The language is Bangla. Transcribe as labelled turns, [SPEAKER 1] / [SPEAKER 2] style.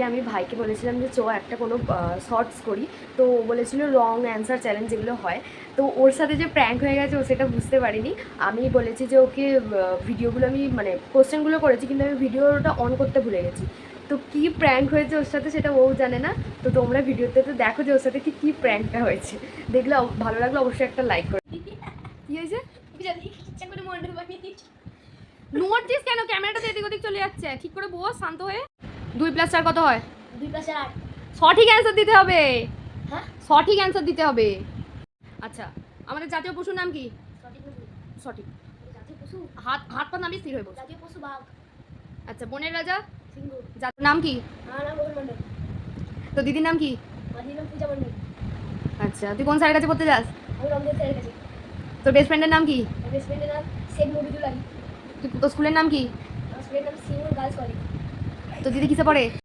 [SPEAKER 1] আমি ভাইকে বলেছিলাম যে চো একটা কোনো শর্টস করি, তো ও বলেছিল রং অ্যান্সার চ্যালেঞ্জ যেগুলো হয়, তো ওর সাথে যে প্র্যাঙ্ক হয়ে গেছে ও সেটা বুঝতে পারিনি। আমি বলেছি যে ওকে ভিডিওগুলো আমি মানে কোশ্চেনগুলো করেছি, কিন্তু আমি ভিডিওটা অন করতে ভুলে গেছি। তো কী প্র্যাঙ্ক হয়েছে ওর সাথে সেটা ও জানে না। তো তোমরা ভিডিওতে তো দেখো যে ওর সাথে কী প্র্যাঙ্কটা হয়েছে। দেখলে ভালো লাগলো অবশ্যই একটা লাইক করে। কী হয়েছে? নোটছিস কেন? ক্যামেরাটা এদিক ওদিক চলে যাচ্ছে। ঠিক করে বস শান্ত হয়ে। 2+4 কত হয়?
[SPEAKER 2] 2+8।
[SPEAKER 1] সঠিক অ্যান্সার দিতে হবে।
[SPEAKER 2] হ্যাঁ,
[SPEAKER 1] সঠিক অ্যান্সার দিতে হবে। আচ্ছা, আমাদের জাতীয় পশুর নাম কি?
[SPEAKER 2] সঠিক পশু।
[SPEAKER 1] সঠিক।
[SPEAKER 2] জাতীয় পশু।
[SPEAKER 1] হাত হাত পা নামিয়ে স্থির হয়ে বস।
[SPEAKER 2] জাতীয় পশু বাঘ।
[SPEAKER 1] আচ্ছা, বনের রাজা?
[SPEAKER 2] সিংহ।
[SPEAKER 1] জাতীয় নাম কি?
[SPEAKER 2] আমার নাম রোহন মন্ডল।
[SPEAKER 1] তো দিদির নাম কি?
[SPEAKER 2] আমার দিদির নাম পূজা মন্ডল।
[SPEAKER 1] আচ্ছা, তুই কোন স্যারের কাছে পড়তে যাস?
[SPEAKER 2] আমি রমজান স্যারের কাছে।
[SPEAKER 1] তোর বেস্ট ফ্রেন্ডের নাম কি?
[SPEAKER 2] আমার বেস্ট ফ্রেন্ডের নাম শেখ মফিজুল আলী।
[SPEAKER 1] তোর স্কুলের নাম কি?
[SPEAKER 2] আমার স্কুলের নাম সিঙ্গুর গার্লস কলেজ।
[SPEAKER 1] তো দিদি কিসে পড়ে?